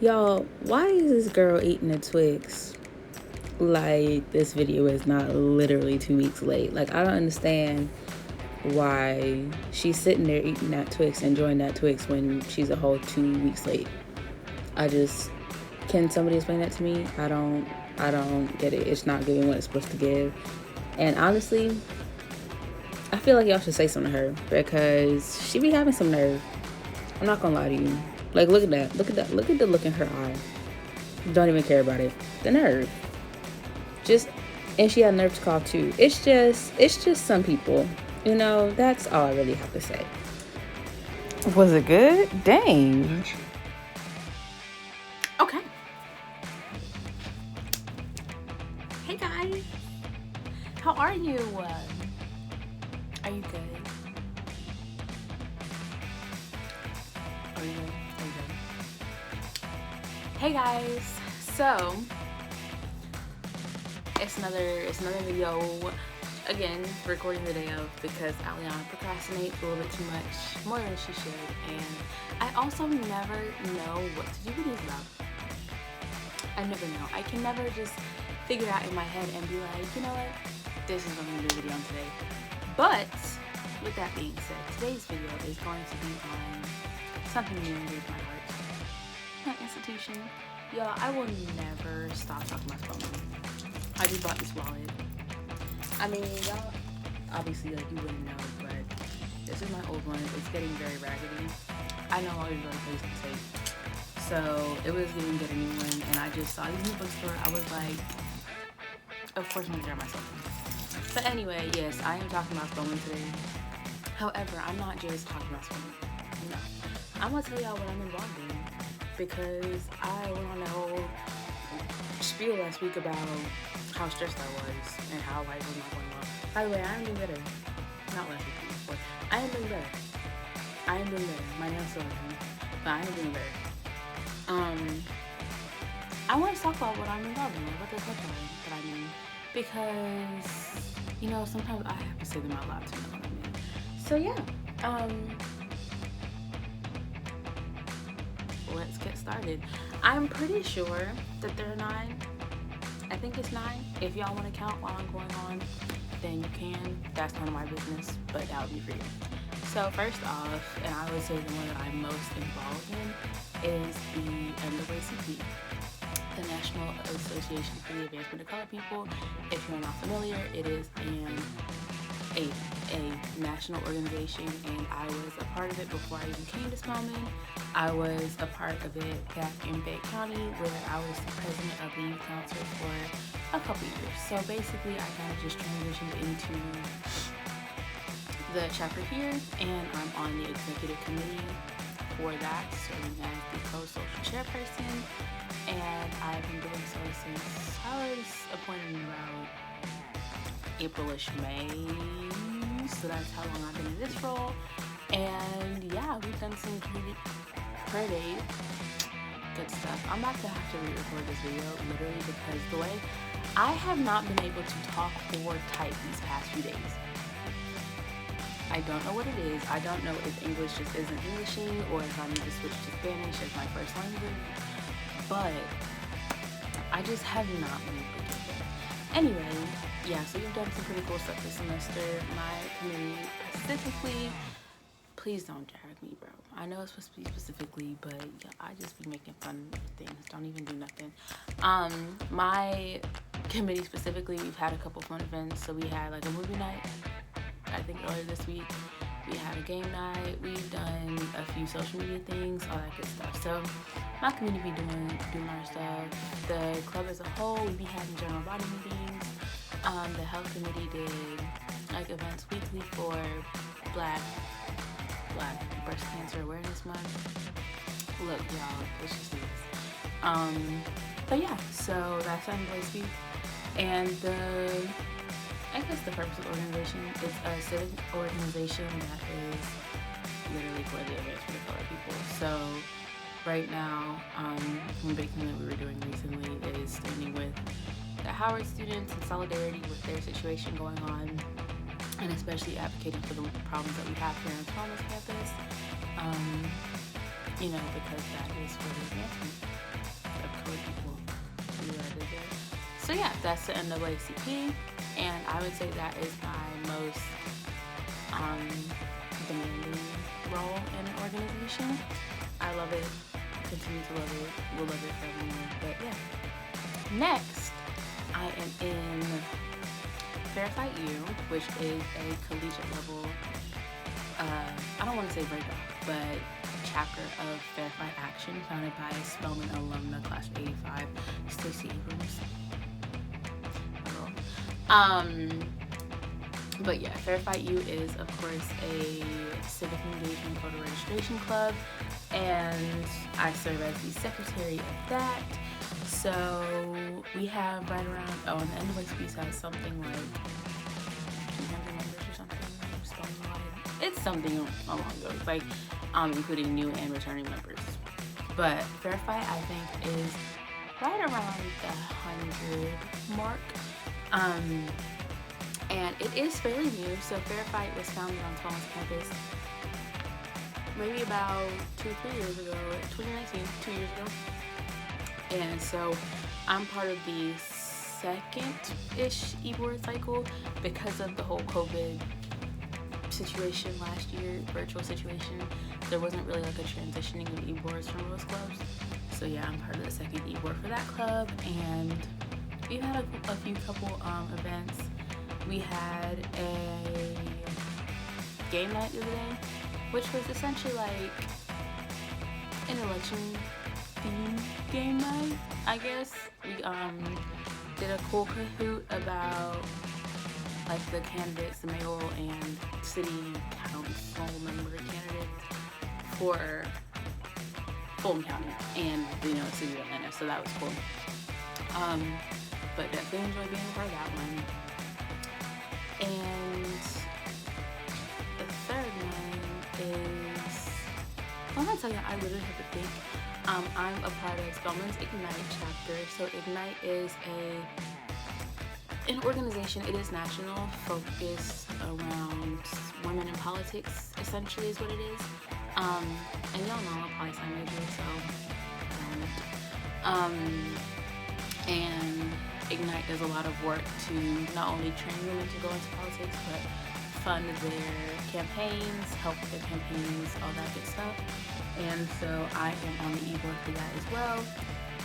Y'all, why is this girl eating a Twix like this video is not literally 2 weeks late? Like, I don't understand why she's sitting there eating that Twix, enjoying that Twix when she's a whole 2 weeks late. Can somebody explain that to me? I don't get it. It's not giving what it's supposed to give. And honestly, I feel like y'all should say something to her because she be having some nerve. I'm not gonna lie to you. Like, look at that. Look at that. Look at the look in her eye. Don't even care about it. The nerve. And she had nerve to call too. It's just some people. That's all I really have to say. Was it good? Dang. Okay. Hey guys. How are you? Are you good? Are you good? Hey guys. So it's another video. Again, recording the day of because Aliana procrastinates a little bit too much, more than she should, and I also never know what to do videos about. I never know. I can never just figure it out in my head and be like, you know what, this is what I'm going to do a video on today. But with that being said, today's video is going to be on something near and dear to my heart. My institution. Y'all, I will never stop talking about Spelly. I just bought this wallet. I mean, y'all, obviously, like, you wouldn't know, but this is my old one. It's getting very raggedy. I no longer go to place to take. So, it was getting to get a new one, and I just saw this new bookstore. I was like, of course I'm gonna grab myself one. But anyway, yes, I am talking about Spelly today. However, I'm not just talking about Spelly. No. I'm gonna tell y'all what I'm involved in, because I went on that whole spiel last week about how stressed I was and how life was not going well. By the way, I am doing better. Not last week, before. I am doing better. My nails still hurting, but I am doing better. I want to talk about what I'm involved in, what the fuck that I mean, because sometimes I have to say them out loud to know what I mean. So yeah, let's get started. I'm pretty sure that there are 9. I think it's 9. If y'all want to count while I'm going on, then you can. That's none of my business, but that would be for you. So first off, and I would say the one that I'm most involved in is the NAACP, the National Association for the Advancement of Colored People. If you're not familiar, it is a national organization, and I was a part of it before I even came to Spelman. I was a part of it back in Fayette County, where I was the president of the youth council for a couple years. So basically, I kind of just transitioned into the chapter here, and I'm on the executive committee for that, serving as the co-social chairperson, and I've been doing so since I was appointed in about April-ish, May, so that's how long I've been in this role. And yeah, we've done some pretty good stuff. I'm about to have to re-record this video literally because the way I have not been able to talk or type these past few days. I don't know what it is. I don't know if English just isn't Englishing or if I need to switch to Spanish as my first language, but I just have not been able to get there. Anyway, yeah, so we've done some pretty cool stuff this semester. My committee specifically, please don't drag me, bro. I know it's supposed to be specifically, but yeah, I just be making fun of things. Don't even do nothing. My committee specifically, we've had a couple fun events. So we had like a movie night, I think earlier this week. We had a game night. We've done a few social media things, all that good stuff. So my community be doing our stuff. The club as a whole, we be having general body meetings. The health committee did like events weekly for Black Breast Cancer Awareness Month. Look, y'all, it's just this. But yeah, so that's NAACP, and I guess the purpose of the organization is a civic organization that is literally for the advancement of colored people. So right now, one big thing that we were doing recently is standing with the Howard students in solidarity with their situation going on, and especially advocating for the problems that we have here on Thomas campus, because that is for the advancement. So yeah, that's the NAACP, and I would say that is my most demanding role in an organization. I love it, continue to love it, will love it forevermore. But yeah. Next, I am in Verify You, which is a collegiate level, I don't want to say breakup, but chapter of Verify Action founded by Spelman alumna class of 85, Stacey Abrams. But yeah, Verify You is of course a civic engagement voter registration club, and I serve as the secretary of that. So we have right around, and the NAACP has something like 200 members or something. It's something along those, like including new and returning members. But Verify, I think, is right around the 100 mark. And it is fairly new. So Verify was founded on Spelman's campus maybe about 2 or 3 years ago, 2019, 2 years ago. And so I'm part of the second-ish e-board cycle because of the whole COVID situation last year, virtual situation. There wasn't really like a transitioning of e-boards from most clubs. So yeah, I'm part of the second e-board for that club, and we've had a few couple events. We had a game night the other day, which was essentially like an election theme game night, I guess. We did a cool Kahoot about like the candidates, the mayoral and city council member candidates for Fulton County and the city of Atlanta, so that was cool. But definitely enjoyed being a part of that one. And the third one is, I'm gonna tell you, I literally have to think. I'm a part of Spelman's Ignite chapter. So Ignite is an organization. It is national, focused around women in politics, essentially is what it is. And y'all know I'm a poli-sci major, so and Ignite does a lot of work to not only train women to go into politics, but fund their campaigns, help with their campaigns, all that good stuff. And so I am on the e-board for that as well.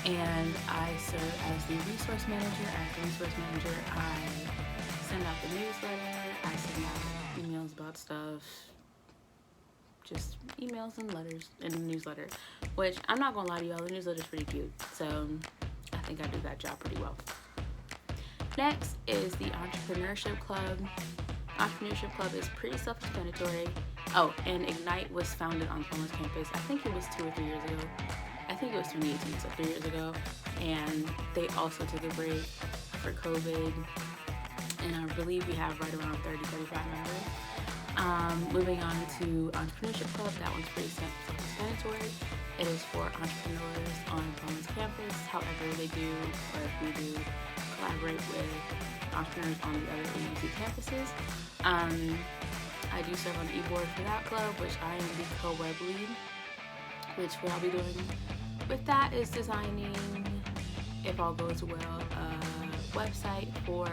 And I serve as the resource manager. As the resource manager, I send out the newsletter, I send out emails about stuff, just emails and letters and the newsletter, which I'm not gonna lie to y'all, the newsletter is pretty cute. So I think I do that job pretty well. Next is the Entrepreneurship Club. Entrepreneurship Club is pretty self-explanatory. Oh, and Ignite was founded on Spelman's campus. I think it was 2 or 3 years ago. I think it was 2018, so 3 years ago. And they also took a break for COVID. And I believe we have right around 30, 35 members. Moving on to Entrepreneurship Club, that one's pretty self-explanatory. It is for entrepreneurs on Spelman's campus. However, we do collaborate with entrepreneurs on the other AUC campuses. I do serve on the e-board for that club, which I am the co-web lead, which what I'll be doing with that is designing, if all goes well, a website for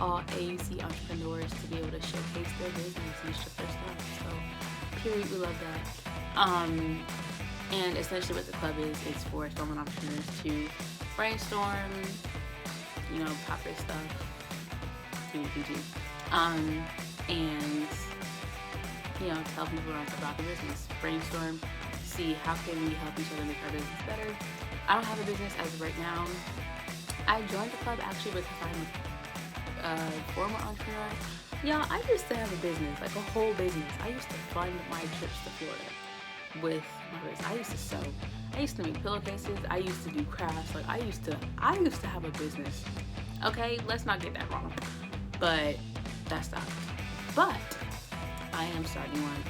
all AUC entrepreneurs to be able to showcase their business and ship their stuff. So, period, we love that. And essentially what the club is, it's for Spelman entrepreneurs to brainstorm, pop their stuff, and tell people about the business, brainstorm, see how can we help each other make our business better. I don't have a business as of right now. I joined the club actually because I'm a former entrepreneur. Y'all, I used to have a business, like a whole business. I used to fund my trips to Florida with my business. I used to sew. I used to make pillowcases. I used to do crafts. Like I used to have a business. Okay, let's not get that wrong. But that stopped. But I am starting one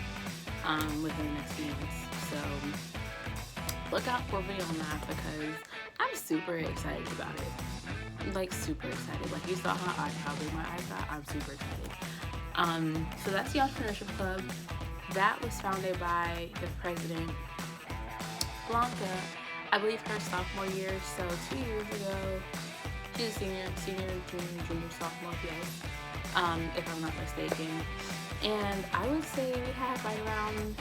within the next few months. So look out for a video on that because I'm super excited about it. Like super excited. Like you saw how probably my eyes got. I'm super excited. So that's the Entrepreneurship Club. That was founded by the president, Blanca, I believe her sophomore year. So 2 years ago, She's a senior, junior, sophomore, yes, if I'm not mistaken. And I would say we have right around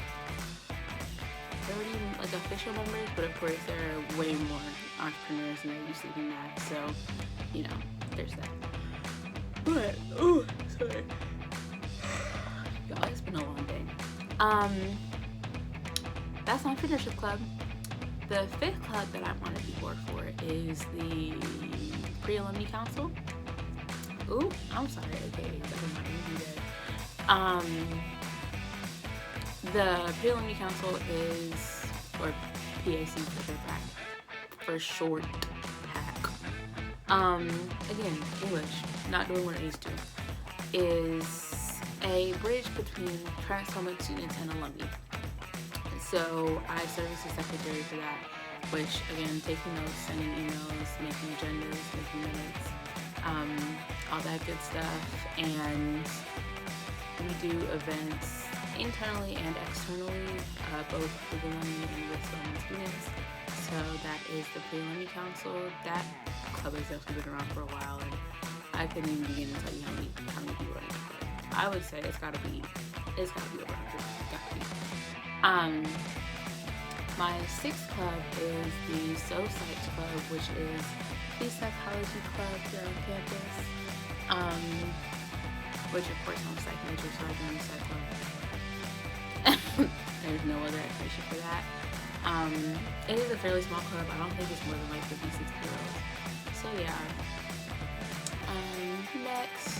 30 like official members, but of course there are way more entrepreneurs and they're used to doing that. So, you know, there's that. But sorry. Y'all, it's been a long day. That's my Entrepreneurship Club. The fifth club that I want to be board for is the Pre-Alumni Council. Ooh, I'm sorry, okay, that was not going to be good. The Pre-Alumni Council is, or PAC for short, PAC. Again, English, not doing what it needs to, is a bridge between transforming students and alumni. So I serve as the secretary for that, which again, taking notes, sending emails, making agendas, making minutes, all that good stuff. And we do events internally and externally, both with alumni and with students. So that is the Pre-Alumni Council. That club has definitely been around for a while, and I couldn't even begin to tell you how many people are in the club. I would say it's gotta be over 100. Gotta be. My sixth club is the SoCytes Club, which is the psychology club here on campus. Which of course I'm a psych major, so I joined the psych club. There's no other explanation for that. It is a fairly small club. I don't think it's more than like 50, 60 girls. So yeah. Next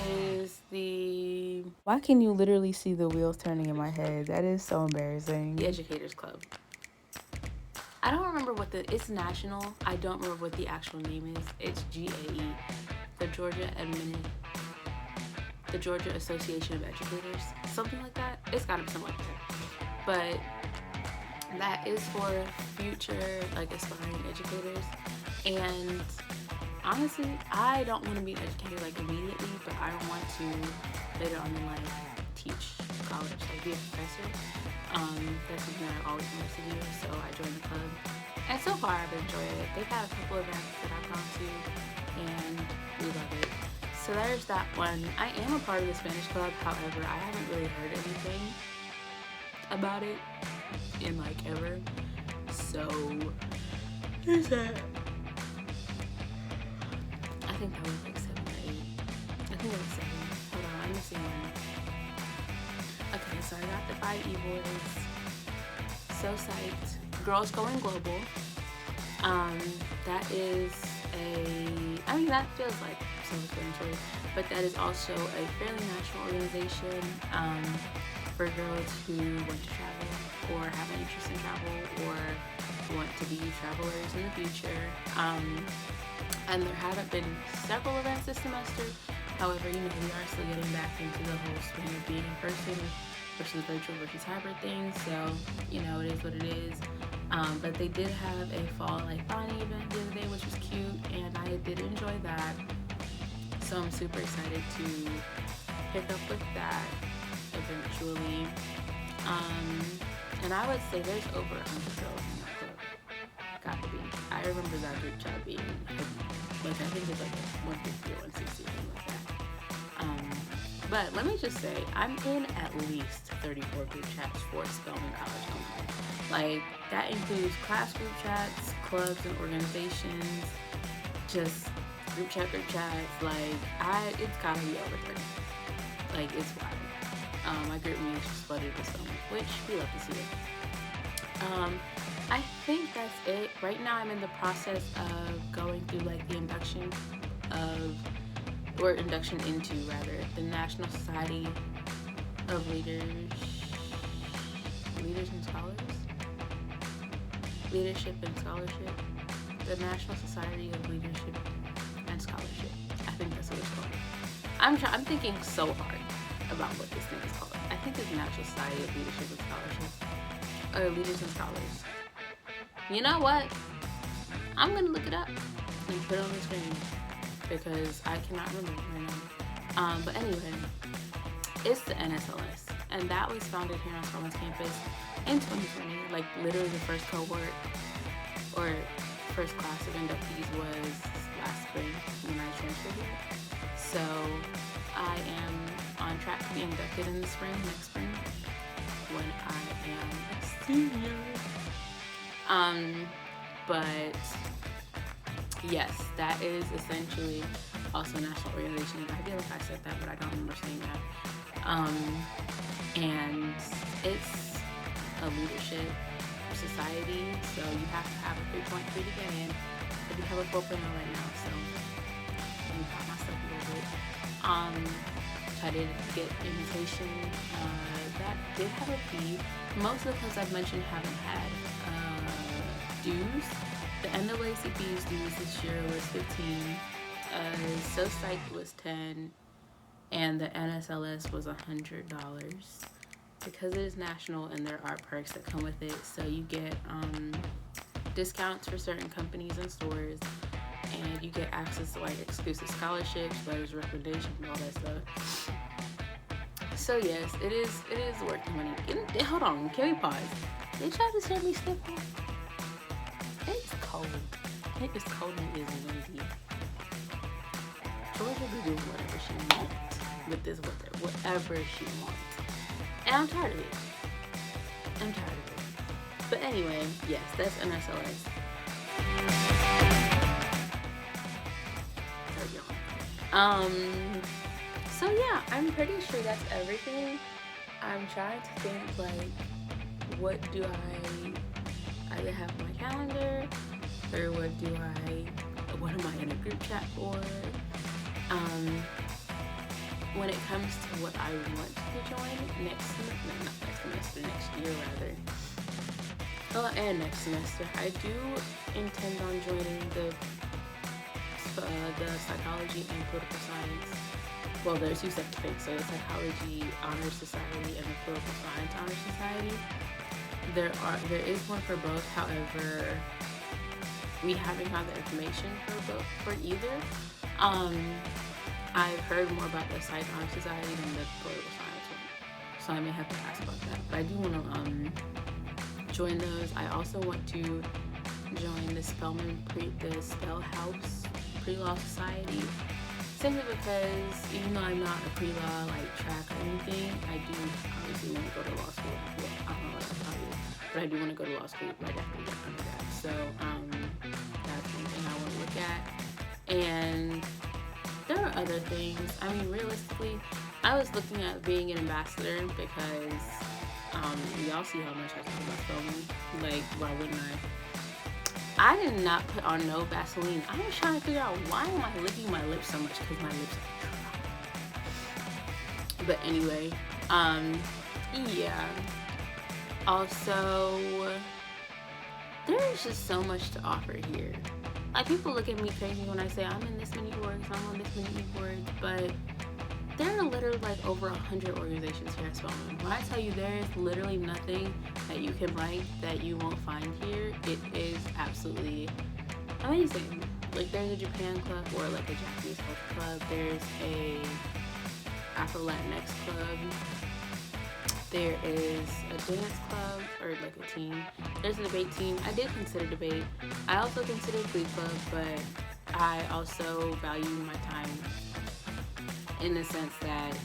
is the... Why can you literally see the wheels turning in my head? That is so embarrassing. The Educators Club. I don't remember what it's national. I don't remember what the actual name is. It's GAE, the Georgia Association of Educators, something like that. It's gotta be something like that. But that is for future like aspiring educators. And honestly, I don't want to be an educator like immediately, but I want to later on in life teach college, like be a professor. That's something that I always wanted to do, so I joined the club. And so far I've enjoyed it. They've had a couple events that I've gone to, and we love it. So there's that one. I am a part of the Spanish club, however, I haven't really heard anything about it in like ever. So there's that. I think that was like 7 or 8. I think it was 7. Hold on, I'm missing one. Okay, so I got the 5 E-boards, SoCytes, Girls Going Global. That is that feels like self-explanatory, but that is also a fairly national organization for girls who want to travel or have an interest in travel or want to be travelers in the future. And there haven't been several events this semester. However, we are still getting back into the whole swing of being in person versus virtual versus hybrid thing. So, it is what it is. But they did have a fall Bonnie event the other day, which was cute, and I did enjoy that. So I'm super excited to pick up with that eventually. And I would say there's over 100 girls in that club. Got to be. I remember that group chat being I think it's 150 or 160 or something like that. But let me just say, I'm in at least 34 group chats for Spelman College only. That includes class group chats, clubs and organizations, just group chats. It's gotta be over 30. It's wild. My group meetings just flooded with Spelman, which we love to see it. I think that's it. Right now I'm in the process of going through the induction into the National Society of Leaders and Scholars? Leadership and Scholarship. The National Society of Leadership and Scholarship. I think that's what it's called. I'm thinking so hard about what this thing is called. I think it's National Society of Leadership and Scholarship. Or Leaders and Scholars. You know what? I'm gonna look it up and put it on the screen because I cannot remember right now. But anyway, it's the NSLS, and that was founded here on Spelman's campus in 2020. Literally the first cohort or first class of inductees was last spring when I transferred here. So I am on track to be inducted in the spring, next spring, when I am a senior. But yes, that is essentially also a national organization. I feel like I said that, but I don't remember saying that. And it's a leadership society, so you have to have a 3.3 to get in. I do have a 4.0 right now, so let me pop myself a little bit. I did get invitation. That did have a fee. Most of the clubs I've mentioned haven't had dues. The NAACP's dues this year was $15. So Psych was $10, and the NSLS was $100. Because it is national and there are perks that come with it, so you get discounts for certain companies and stores, and you get access to like exclusive scholarships, letters of recommendation, and all that stuff. So yes, it is worth the money. Hold on, can we pause? They tried to send me slip on. It's cold. It is cold and it is windy. Georgia be doing whatever she wants with this weather, whatever she wants. And I'm tired of it. But anyway, yes, that's NSLS. So yeah, I'm pretty sure that's everything. I'm trying to think like, what do I either have on my calendar, or what am I in a group chat for? When it comes to what I want to join next year rather. Oh, and next semester, I do intend on joining the psychology and political science. Well, there's two separate things. So the psychology honors society and the political science honors society. There is one for both. However, we haven't had the information for either. I've heard more about the Psych Honor Society than the political science one, so I may have to ask about that. But I do want to join those. I also want to join the Spell House Pre-Law Society, simply because even though I'm not a pre-law like track or anything, I do obviously want to go to law school. Well, I don't know what I'll tell you, but I do want to go to law school right after I get undergrad. So that's one thing I want to look at. And there are other things. I mean, realistically, I was looking at being an ambassador because y'all see how much I talk about filming. Like, why wouldn't I? I did not put on no Vaseline. I was trying to figure out why am I licking my lips so much, because my lips are dry. But anyway, yeah. Also, there's just so much to offer here. Like, people look at me crazy when I say I'm in this many boards, I'm on this many boards, but there are literally like over 100 organizations here at Spelman. When I tell you there is literally nothing that you can like that you won't find here, it is absolutely amazing. Like, there's a Japan club or like a Japanese club, there's a Afro Latinx club, there is a dance club or like a team, there's a debate team. I did consider debate. I also considered Glee Club, but I also value my time in the sense that,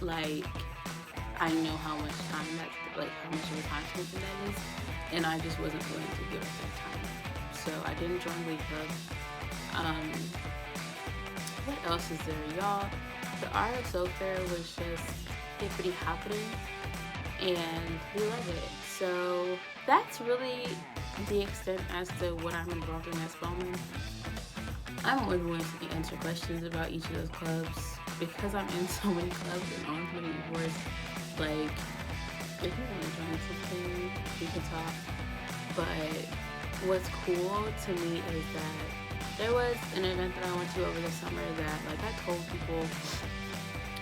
like, I know how much time how much of a time commitment that is, and I just wasn't willing to give it that time. So I didn't join Glee Club. What else is there, y'all? The RSO fair was just hippity hoppity, and we love it. So that's really the extent as to what I'm involved in at Spelman. I'm more than willing to answer questions about each of those clubs because I'm in so many clubs and on so many boards. Like, if you want to join something, we can talk. But what's cool to me is that there was an event that I went to over the summer that, like, I told people,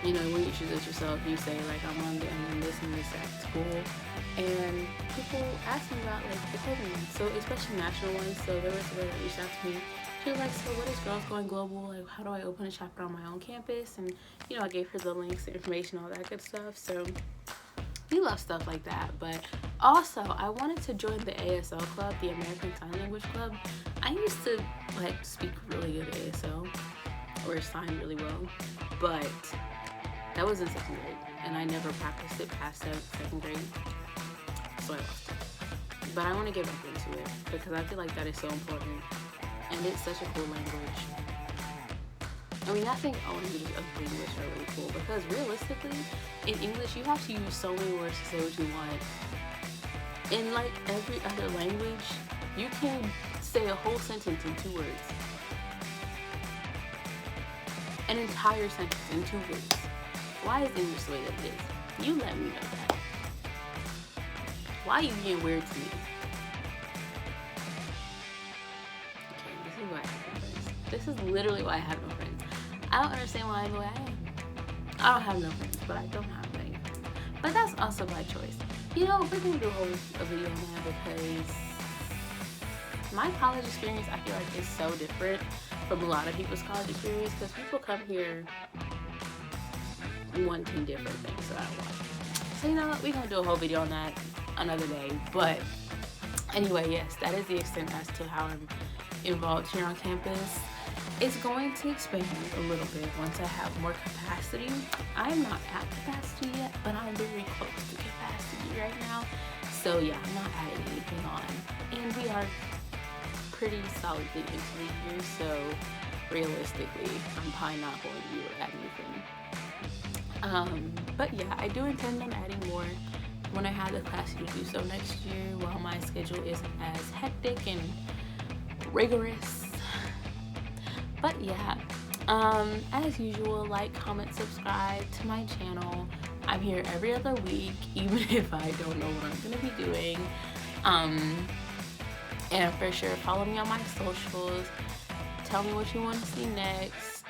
you know, when you introduce yourself, you say, like, I'm on this and this at school. And people ask me about, like, the clothing ones, so especially national ones. So there was a girl that reached out to me. She was like, so what is Girls Going Global? Like, how do I open a chapter on my own campus? And, you know, I gave her the links, the information, all that good stuff. So we love stuff like that. But also, I wanted to join the ASL club, the American Sign Language Club. I used to like speak really good ASL or sign really well, but that was in 2nd grade, and I never practiced it past 2nd grade, so I lost it. But I want to get back into it because I feel like that is so important, and it's such a cool language. I mean, I think all languages of English are really cool because realistically, in English, you have to use so many words to say what you want. In like every other language, you can say a whole sentence in 2 words. An entire sentence in 2 words. Why is English the way that it is? You let me know that. Why are you being weird to me? Okay, this is why I have no friends. This is literally why I have no friends. I don't understand why I'm the way I am. I don't have no friends, but I don't have any. But that's also by choice. You know, we're gonna do a video on that because my college experience, I feel like, is so different from a lot of people's college experience because people come here wanting different things that I want. So you know what, we're gonna do a whole video on that another day. But anyway, yes, that is the extent as to how I'm involved here on campus. It's going to expand a little bit once I have more capacity. I'm not at capacity yet, but I'm very close to capacity right now. So yeah, I'm not adding anything on. And we are pretty solidly into the year, so realistically, I'm probably not going to be able to add anything. But yeah, I do intend on adding more when I have the capacity to do so next year, while my schedule isn't as hectic and rigorous. But yeah, as usual, like, comment, subscribe to my channel. I'm here every other week, even if I don't know what I'm gonna be doing. And for sure, follow me on my socials. Tell me what you want to see next.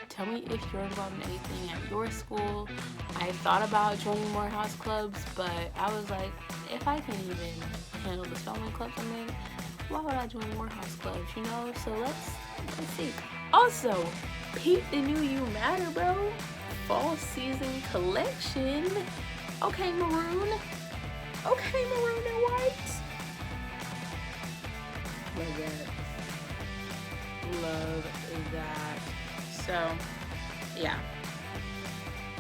Tell me if you're involved in anything at your school. I thought about joining more house clubs, but I was like, if I can even handle the spelling clubs I'm in, why would I join more house clubs, you know? So let's see. Also, peep the new You Matter, bro. Fall season collection. Okay, maroon. Okay, maroon and white. Love that. Love that. So, yeah.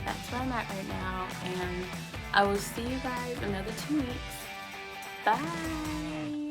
That's where I'm at right now. And I will see you guys another 2 weeks. Bye.